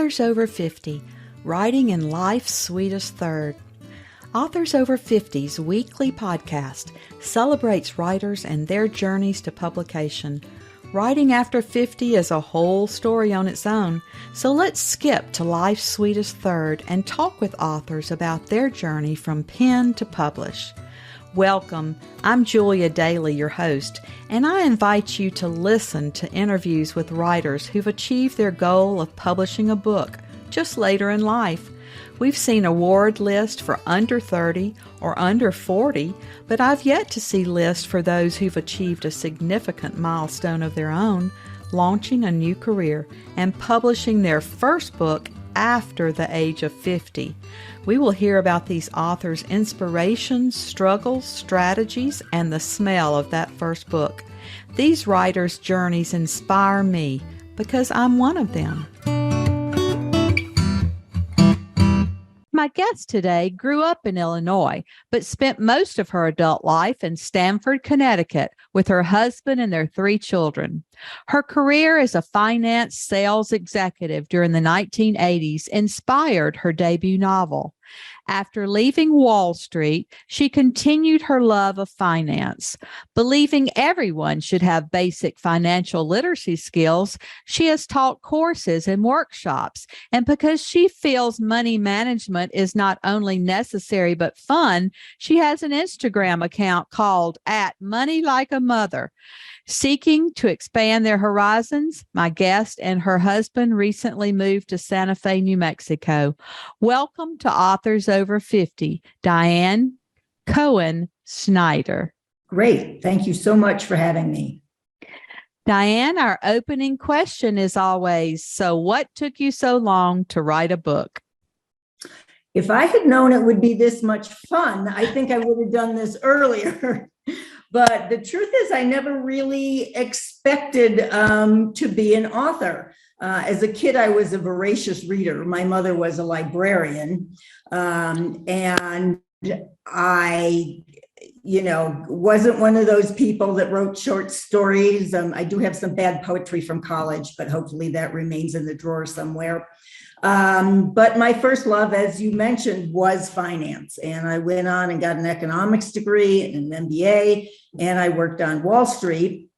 Authors Over 50, Writing in Life's Sweetest Third. Authors Over 50's weekly podcast celebrates writers and their journeys to publication. Writing after 50 is a whole story on its own, so let's skip to life's sweetest third and talk with authors about their journey from pen to publish. Welcome, I'm Julia Daly, your host, and I invite you to listen to interviews with writers who've achieved their goal of publishing a book just later in life. We've seen award lists for under 30 or under 40, but I've yet to see lists for those who've achieved a significant milestone of their own, launching a new career and publishing their first book after the age of 50. We will hear about these authors' inspirations, struggles, strategies, and the smell of that first book. These writers' journeys inspire me because I'm one of them. My guest today grew up in Illinois, but spent most of her adult life in Stamford, Connecticut, with her husband and their 3 children. Her career as a finance sales executive during the 1980s inspired her debut novel. After leaving Wall Street, she continued her love of finance. Believing everyone should have basic financial literacy skills, she has taught courses and workshops. And because she feels money management is not only necessary but fun, she has an Instagram account called @MoneyLikeAMother. Seeking to expand their horizons, my guest and her husband recently moved to Santa Fe, New Mexico. Welcome to Authors Over 50, Diane Cohen Schneider. Great. Thank you so much for having me. Diane, our opening question is always, so what took you so long to write a book? If I had known it would be this much fun, I think I would have done this earlier. But the truth is, I never really expected to be an author. As a kid, I was a voracious reader. My mother was a librarian, and I, wasn't one of those people that wrote short stories. I do have some bad poetry from college, but hopefully that remains in the drawer somewhere. But my first love, as you mentioned, was finance. And I went on and got an economics degree and an MBA, and I worked on Wall Street.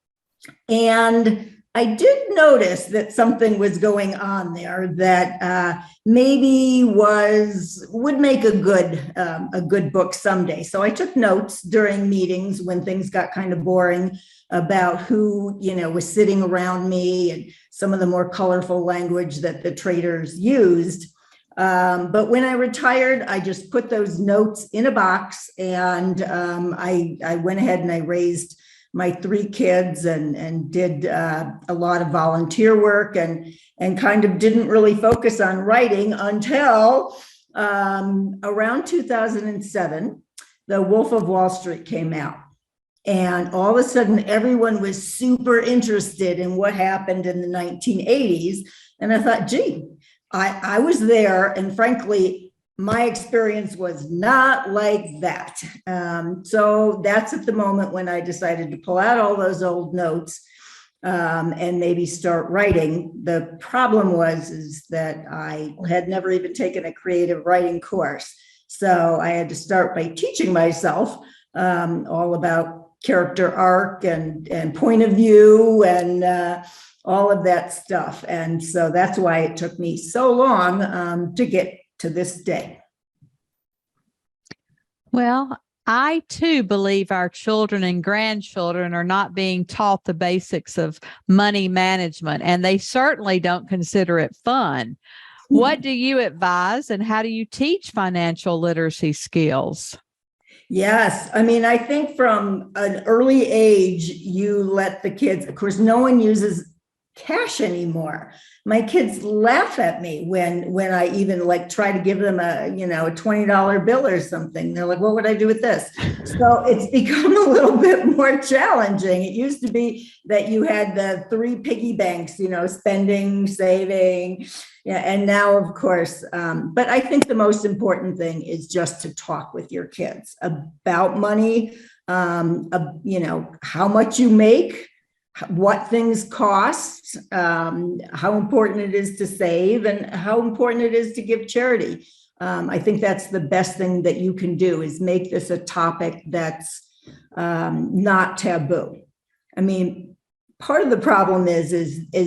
And I did notice that something was going on there that maybe would make a good book someday. So I took notes during meetings when things got kind of boring about who, was sitting around me and some of the more colorful language that the traders used. But when I retired, I just put those notes in a box, and I went ahead and I raised my 3 kids and did a lot of volunteer work and kind of didn't really focus on writing until around 2007, The Wolf of Wall Street came out. And all of a sudden, everyone was super interested in what happened in the 1980s. And I thought, gee, I was there. And frankly, my experience was not like that. So that's at the moment when I decided to pull out all those old notes and maybe start writing. The problem is that I had never even taken a creative writing course. So I had to start by teaching myself all about character arc and point of view and all of that stuff. And so that's why it took me so long to get to this day. Well, I too believe our children and grandchildren are not being taught the basics of money management, and they certainly don't consider it fun. What do you advise, and how do you teach financial literacy skills? Yes. I mean, I think from an early age, you let the kids, of course, no one uses cash anymore. My kids laugh at me when I even try to give them a $20 bill or something. They're like, what would I do with this? So it's become a little bit more challenging. It used to be that you had the 3 piggy banks, spending, saving. Yeah. And now, of course, but I think the most important thing is just to talk with your kids about money, how much you make, what things cost, how important it is to save, and how important it is to give charity. I think that's the best thing that you can do, is make this a topic that's not taboo. I mean, part of the problem is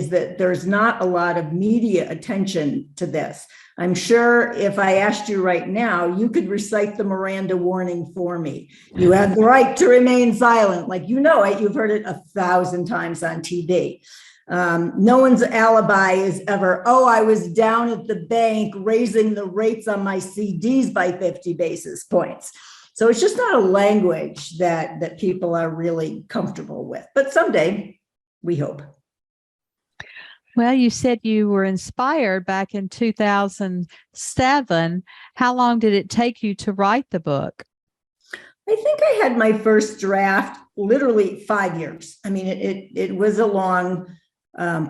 that there's not a lot of media attention to this. I'm sure if I asked you right now, you could recite the Miranda warning for me. You have the right to remain silent. Like, you know it, you've heard it 1,000 times on TV. No one's alibi is ever, oh, I was down at the bank raising the rates on my CDs by 50 basis points. So it's just not a language that people are really comfortable with. But someday, we hope. Well, you said you were inspired back in 2007. How long did it take you to write the book? I think I had my first draft literally 5 years. I mean, it was a long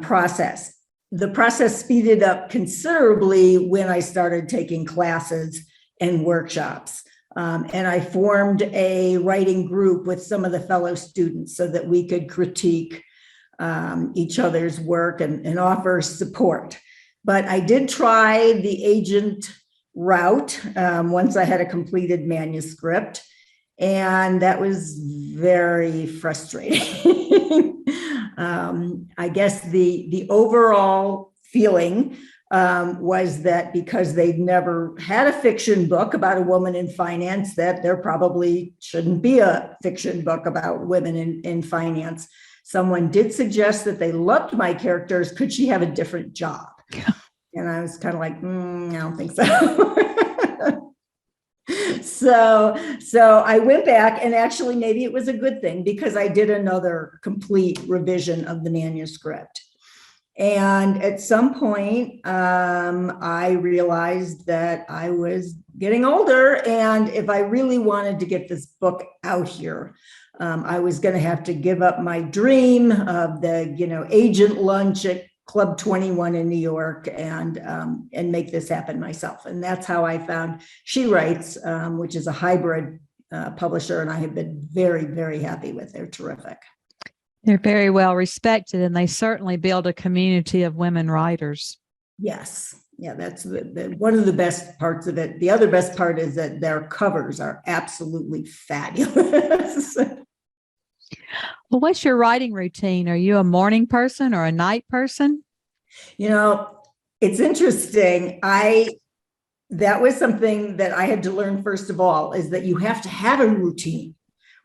process. The process speeded up considerably when I started taking classes and workshops. And I formed a writing group with some of the fellow students so that we could critique each other's work and offer support. But I did try the agent route once I had a completed manuscript, and that was very frustrating. I guess the overall feeling was that because they'd never had a fiction book about a woman in finance, that there probably shouldn't be a fiction book about women in finance. Someone did suggest that they loved my characters. Could she have a different job? And I was kind of like, I don't think so. So I went back, and actually maybe it was a good thing, because I did another complete revision of the manuscript. And at some point, I realized that I was getting older, and if I really wanted to get this book out here, I was going to have to give up my dream of the, agent lunch at Club 21 in New York, and make this happen myself. And that's how I found She Writes, which is a hybrid publisher, and I have been very, very happy with. They're terrific. They're very well respected, and they certainly build a community of women writers. Yes. Yeah, that's one of the best parts of it. The other best part is that their covers are absolutely fabulous. Well, what's your writing routine? Are you a morning person or a night person? It's interesting. That was something that I had to learn, first of all, is that you have to have a routine.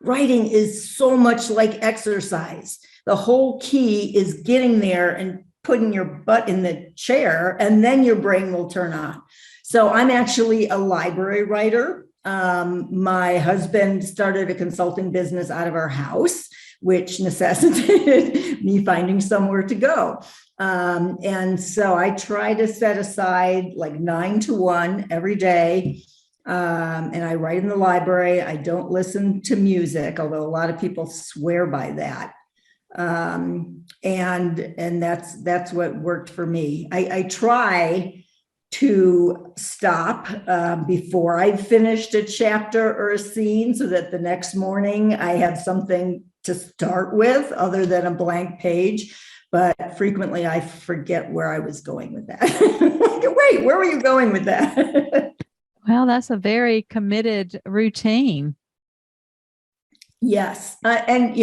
Writing is so much like exercise. The whole key is getting there and putting your butt in the chair, and then your brain will turn on. So I'm actually a library writer. My husband started a consulting business out of our house, which necessitated me finding somewhere to go. And so I try to set aside like 9 to 1 every day. And I write in the library. I don't listen to music, although a lot of people swear by that. And that's what worked for me. I try to stop before I've finished a chapter or a scene, so that the next morning I have something to start with other than a blank page. But frequently I forget where I was going with that. Wait, where were you going with that? Well, that's a very committed routine. Yes. And,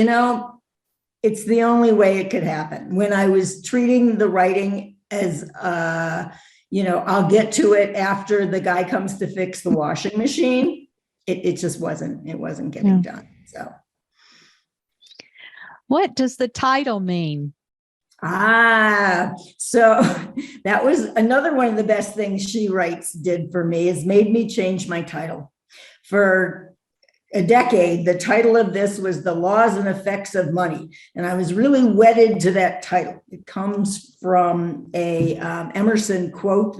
it's the only way it could happen. When I was treating the writing as, I'll get to it after the guy comes to fix the washing machine, it just wasn't getting done. So. What does the title mean? So that was another one of the best things She Writes did for me, is made me change my title. For a decade, the title of this was The Laws and Effects of Money. And I was really wedded to that title. It comes from a Emerson quote: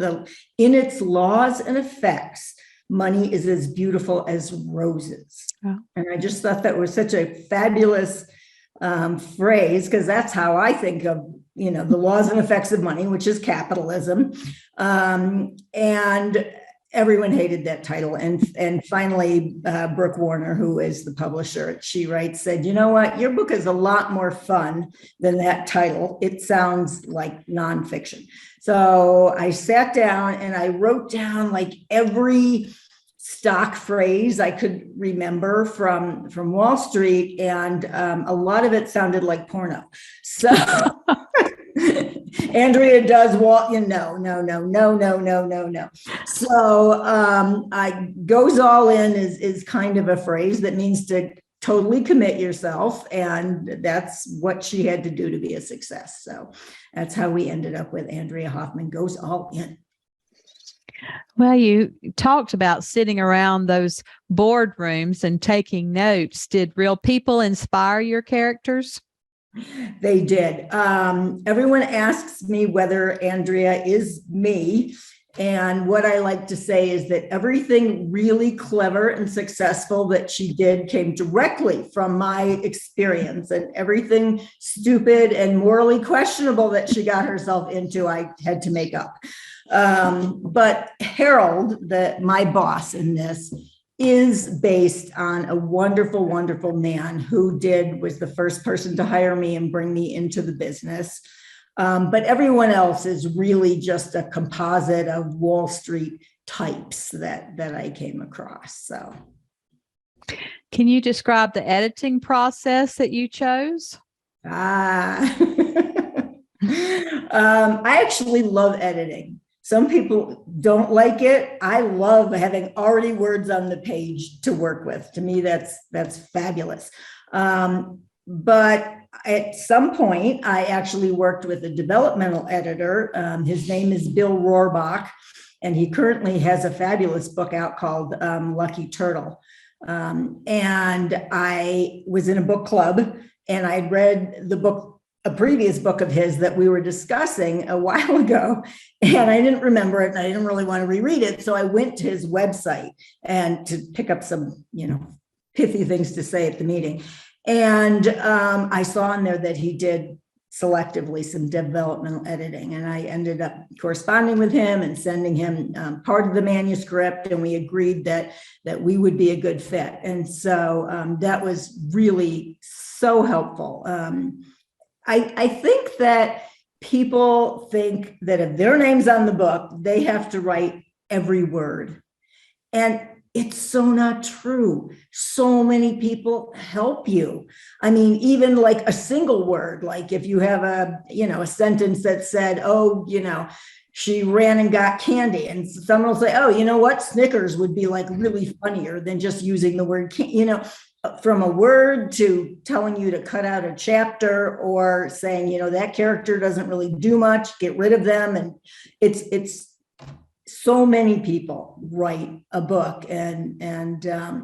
"In its laws and effects, money is as beautiful as roses." Oh. And I just thought that was such a fabulous phrase, because that's how I think of, the laws and effects of money, which is capitalism. And everyone hated that title. And finally, Brooke Warner, who is the publisher, she writes, said, you know what, your book is a lot more fun than that title. It sounds like nonfiction. So I sat down and I wrote down like every stock phrase I could remember from Wall Street, and a lot of it sounded like porno. So Andrea does walk, no. So I goes all in is kind of a phrase that means to totally commit yourself, and that's what she had to do to be a success. So that's how we ended up with Andrea Hoffman Goes All In. Well, you talked about sitting around those boardrooms and taking notes. Did real people inspire your characters? They did. Everyone asks me whether Andrea is me. And what I like to say is that everything really clever and successful that she did came directly from my experience, and everything stupid and morally questionable that she got herself into, I had to make up. But Harold, my boss in this, is based on a wonderful, wonderful man who was the first person to hire me and bring me into the business. But everyone else is really just a composite of Wall Street types that I came across. So, can you describe the editing process that you chose? I actually love editing. Some people don't like it. I love having already words on the page to work with. To me, that's fabulous. But at some point, I actually worked with a developmental editor. His name is Bill Rohrbach, and he currently has a fabulous book out called Lucky Turtle. And I was in a book club, and I read the book, a previous book of his that we were discussing a while ago, and I didn't remember it, and I didn't really want to reread it. So I went to his website and to pick up some, pithy things to say at the meeting. And I saw in there that he did selectively some developmental editing, and I ended up corresponding with him and sending him part of the manuscript, and we agreed that we would be a good fit. And so that was really so helpful. I think that people think that if their name's on the book, they have to write every word. And it's so not true. So many people help you. I mean, even like a single word, like if you have a sentence that said, she ran and got candy, and someone will say, oh, you know what? Snickers would be like really funnier than just using the word, from a word to telling you to cut out a chapter, or saying, that character doesn't really do much, get rid of them. And it's so many people write a book, and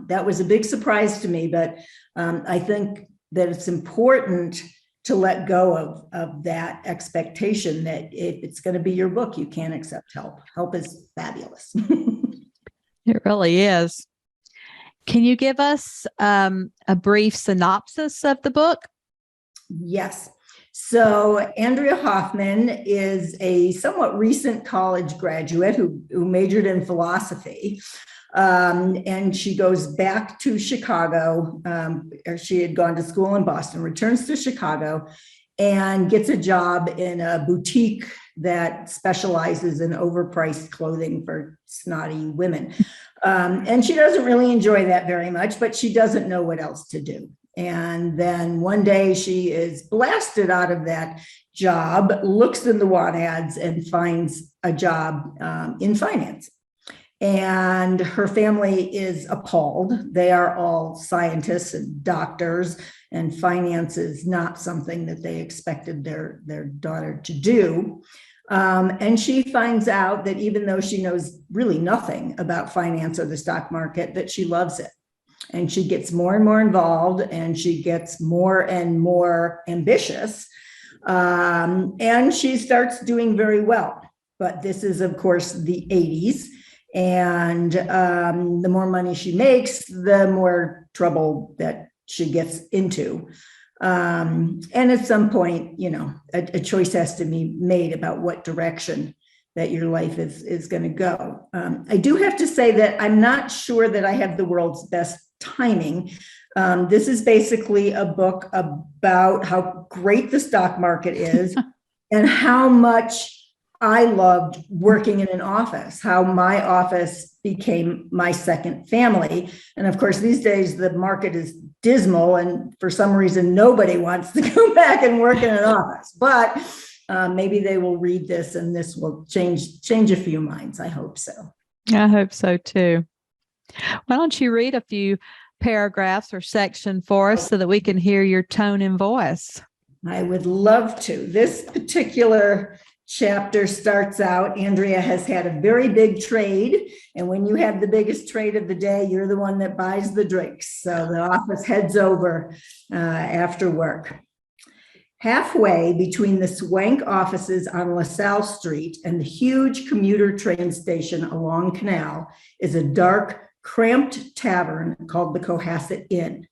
that was a big surprise to me. But I think that it's important to let go of that expectation that if it's going to be your book, you can't accept help. Help is fabulous. It really is. Can you give us a brief synopsis of the book? Yes. So Andrea Hoffman is a somewhat recent college graduate who majored in philosophy. And she goes back to Chicago. She had gone to school in Boston, returns to Chicago, and gets a job in a boutique that specializes in overpriced clothing for snotty women. And she doesn't really enjoy that very much, but she doesn't know what else to do. And then one day she is blasted out of that job, looks in the want ads, and finds a job in finance. And her family is appalled. They are all scientists and doctors, and finance is not something that they expected their daughter to do. And she finds out that even though she knows really nothing about finance or the stock market, that she loves it. And she gets more and more involved, and she gets more and more ambitious. And she starts doing very well. But this is, of course, the 80s. And the more money she makes, the more trouble that she gets into. And at some point, a choice has to be made about what direction that your life is going to go. I do have to say that I'm not sure that I have the world's best timing. This is basically a book about how great the stock market is and how much I loved working in an office, how my office became my second family. And of course, these days the market is dismal, and for some reason, nobody wants to go back and work in an office. But maybe they will read this and this will change a few minds. I hope so. I hope so too. Why don't you read a few paragraphs or section for us so that we can hear your tone and voice? I would love to. This particular chapter starts out, Andrea has had a very big trade. And when you have the biggest trade of the day, you're the one that buys the drinks. So the office heads over after work. Halfway between the swank offices on LaSalle Street and the huge commuter train station along Canal is a dark, cramped tavern called the Cohasset Inn.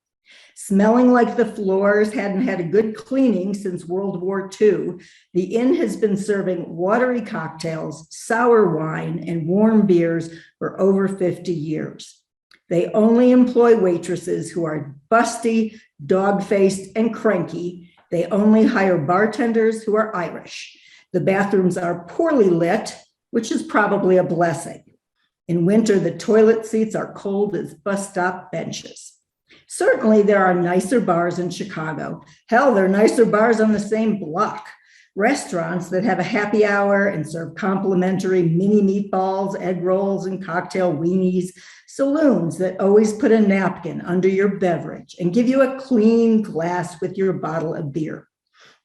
Smelling like the floors hadn't had a good cleaning since World War II, the inn has been serving watery cocktails, sour wine, and warm beers for over 50 years. They only employ waitresses who are busty, dog-faced, and cranky. They only hire bartenders who are Irish. The bathrooms are poorly lit, which is probably a blessing. In winter, the toilet seats are cold as bus stop benches. Certainly, there are nicer bars in Chicago. Hell, there are nicer bars on the same block. Restaurants that have a happy hour and serve complimentary mini meatballs, egg rolls, and cocktail weenies. Saloons that always put a napkin under your beverage and give you a clean glass with your bottle of beer.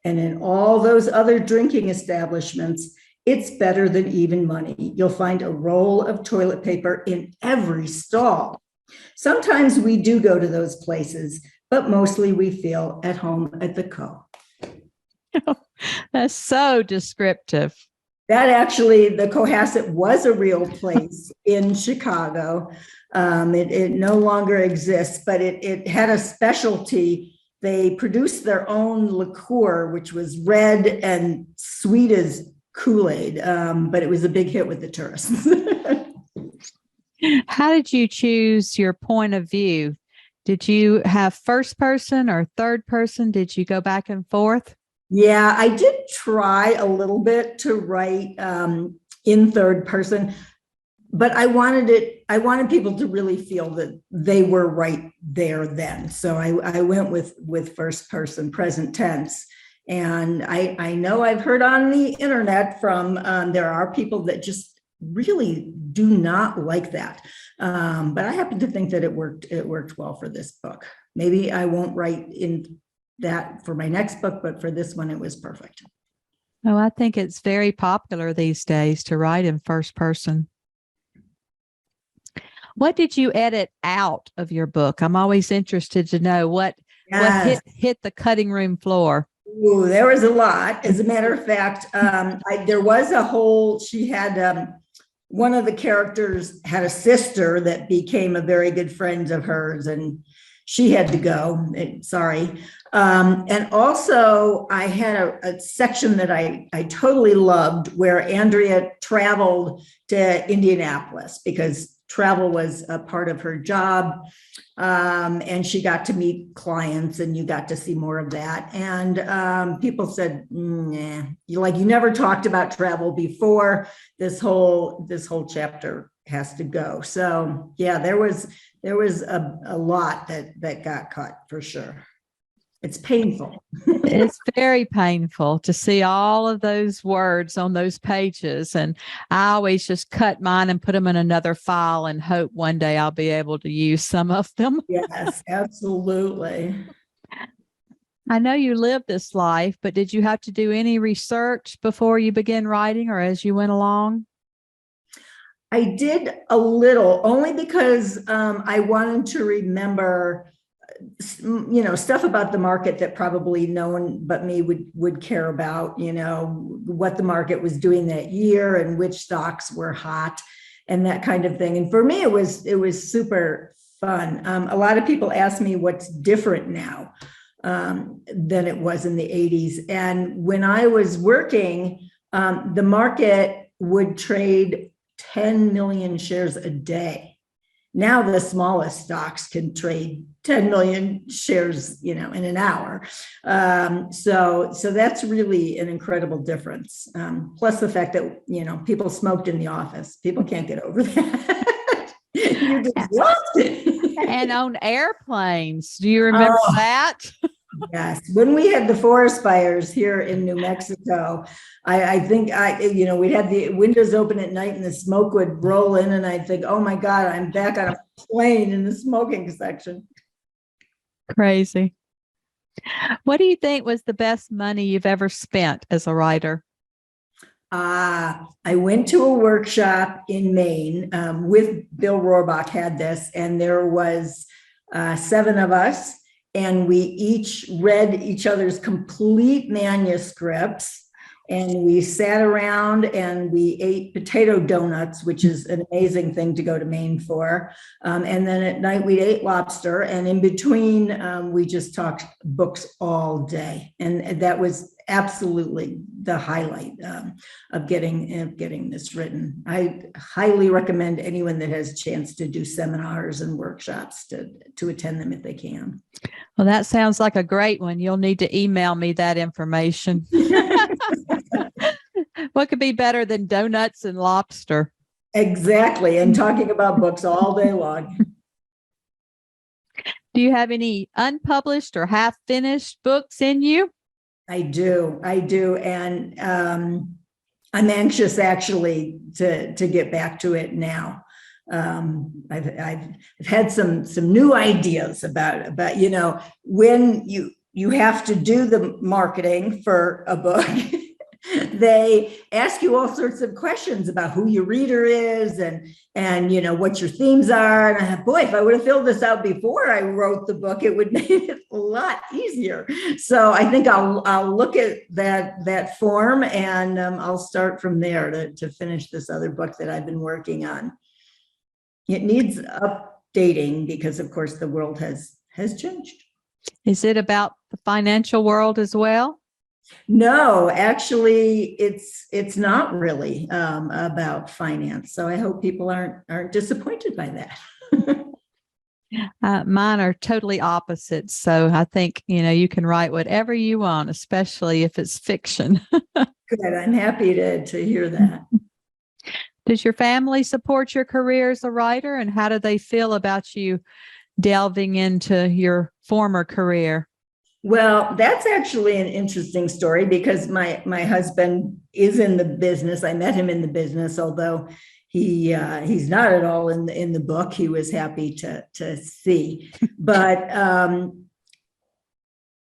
And in all those other drinking establishments, it's better than even money. You'll find a roll of toilet paper in every stall. Sometimes we do go to those places, but mostly we feel at home at the Co. That's so descriptive. That actually, the Cohasset was a real place in Chicago. It no longer exists, but it had a specialty. They produced their own liqueur, which was red and sweet as Kool-Aid, but it was a big hit with the tourists. How did you choose your point of view? Did you have first person or third person? Did you go back and forth? Yeah, I did try a little bit to write in third person, but I wanted people to really feel that they were right there then. So I went with first person, present tense. And I know I've heard on the internet from, there are people that just really do not like that. But I happen to think that it worked well for this book. Maybe I won't write in that for my next book, but for this one, it was perfect. Oh, I think it's very popular these days to write in first person. What did you edit out of your book? I'm always interested to know what hit the cutting room floor. Ooh, there was a lot. As a matter of fact, there was a whole, she had, one of the characters had a sister that became a very good friend of hers, and she had to go. Sorry. And also I had a section that I totally loved where Andrea traveled to Indianapolis because travel was a part of her job. And she got to meet clients and you got to see more of that. And people said, nah, you never talked about travel before. This whole chapter has to go. So yeah, there was a lot that got cut for sure. It's painful. It's very painful to see all of those words on those pages. And I always just cut mine and put them in another file and hope one day I'll be able to use some of them. Yes, absolutely. I know you lived this life, but did you have to do any research before you began writing or as you went along? I did a little, only because I wanted to remember stuff about the market that probably no one but me would care about, what the market was doing that year and which stocks were hot and that kind of thing. And for me, it was super fun. A lot of people ask me what's different now than it was in the 80s. And when I was working, the market would trade 10 million shares a day. Now the smallest stocks can trade 10 million shares, in an hour. So that's really an incredible difference. Plus the fact that, people smoked in the office. People can't get over that. You just lost it. And on airplanes. Do you remember that? Yes. When we had the forest fires here in New Mexico, I think we'd have the windows open at night and the smoke would roll in, and I'd think, oh my God, I'm back on a plane in the smoking section. Crazy. What do you think was the best money you've ever spent as a writer? I went to a workshop in Maine with Bill Rohrbach had this, and there was 7 of us, and we each read each other's complete manuscripts, and we sat around and we ate potato donuts, which is an amazing thing to go to Maine for. And then at night we ate lobster, and in between we just talked books all day. And that was absolutely the highlight of getting this written. I highly recommend anyone that has a chance to do seminars and workshops to attend them if they can. Well, that sounds like a great one. You'll need to email me that information. What could be better than donuts and lobster? Exactly. And talking about books all day long. Do you have any unpublished or half-finished books in you? I do. And I'm anxious actually to get back to it now. I've had some new ideas about when you have to do the marketing for a book. They ask you all sorts of questions about who your reader is and what your themes are. And I thought, boy, if I would have filled this out before I wrote the book, it would make it a lot easier. So I think I'll look at that form, and I'll start from there to finish this other book that I've been working on. It needs updating because, of course, the world has changed. Is it about the financial world as well? No, actually, it's not really about finance. So I hope people aren't disappointed by that. Mine are totally opposite. So I think, you can write whatever you want, especially if it's fiction. Good. I'm happy to hear that. Does your family support your career as a writer, and how do they feel about you delving into your former career? Well, that's actually an interesting story because my husband is in the business. I met him in the business, although he's not at all in the book. He was happy to see, but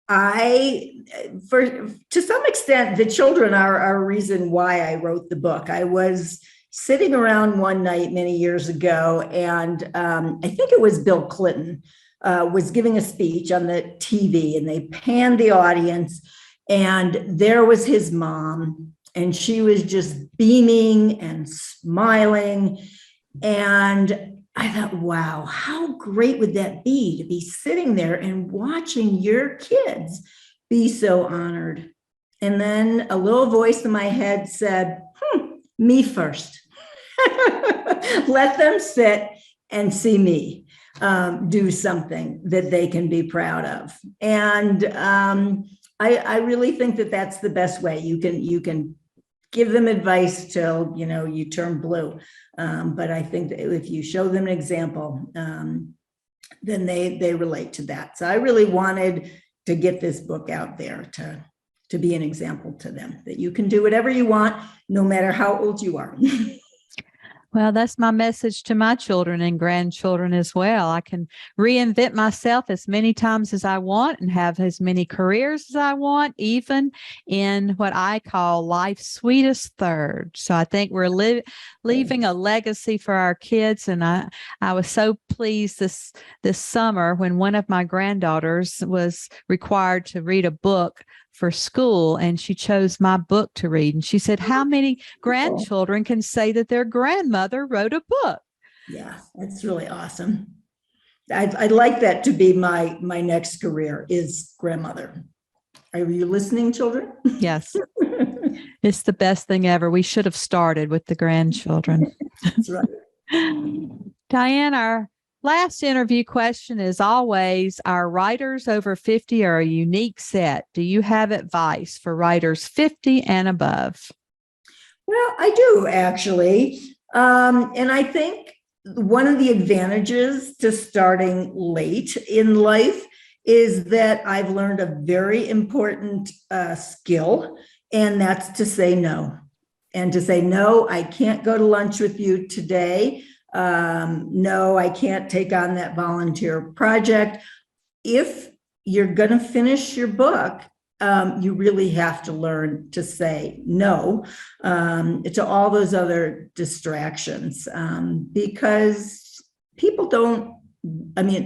to some extent, the children are a reason why I wrote the book. I was sitting around one night many years ago, and I think it was Bill Clinton was giving a speech on the TV, and they panned the audience, and there was his mom, and she was just beaming and smiling. And I thought, wow, how great would that be to be sitting there and watching your kids be so honored? And then a little voice in my head said, me first. Let them sit and see me do something that they can be proud of. And I really think that that's the best way. You can give them advice till you turn blue, but I think that if you show them an example, then they relate to that. So I really wanted to get this book out there to be an example to them that you can do whatever you want, no matter how old you are. Well, that's my message to my children and grandchildren as well. I can reinvent myself as many times as I want and have as many careers as I want, even in what I call life's sweetest third. So I think we're leaving a legacy for our kids. And I was so pleased this summer when one of my granddaughters was required to read a book for school, and she chose my book to read. And she said, how many grandchildren can say that their grandmother wrote a book? Yeah, that's really awesome. I'd like that to be my next career is grandmother. Are you listening, children? Yes. It's the best thing ever. We should have started with the grandchildren. That's right. Diane, our last interview question is always, our writers over 50 are a unique set. Do you have advice for writers 50 and above? Well, I do actually. And I think one of the advantages to starting late in life is that I've learned a very important skill, and that's to say no. And to say, no, I can't go to lunch with you today. No, I can't take on that volunteer project. If you're going to finish your book, you really have to learn to say no to all those other distractions, because people don't,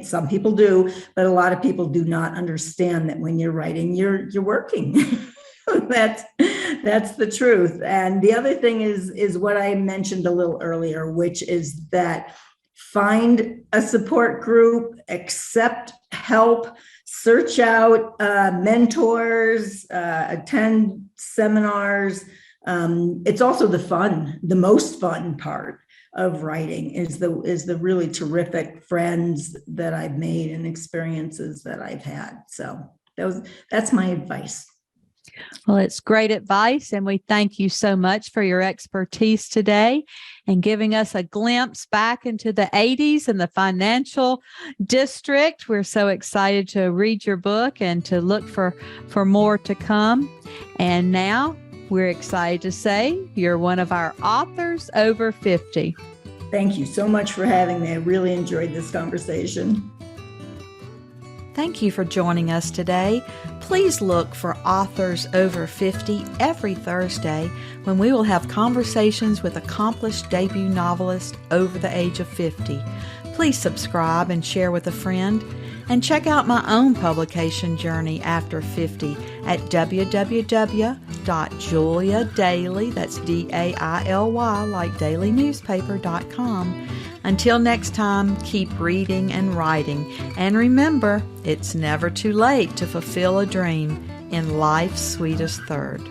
some people do, but a lot of people do not understand that when you're writing, you're working. That's the truth. And the other thing is what I mentioned a little earlier, which is that find a support group, accept help, search out mentors, attend seminars. It's also the most fun part of writing is the really terrific friends that I've made and experiences that I've had. So that's my advice. Well, it's great advice, and we thank you so much for your expertise today and giving us a glimpse back into the 80s and the financial district. We're so excited to read your book and to look for more to come. And now we're excited to say you're one of our authors over 50. Thank you so much for having me. I really enjoyed this conversation. Thank you for joining us today. Please look for Authors Over 50 every Thursday when we will have conversations with accomplished debut novelists over the age of 50. Please subscribe and share with a friend. And check out my own publication journey after 50 at www.juliadaily, that's D-A-I-L-Y, like dailynewspaper.com. Until next time, keep reading and writing. And remember, it's never too late to fulfill a dream in life's sweetest third.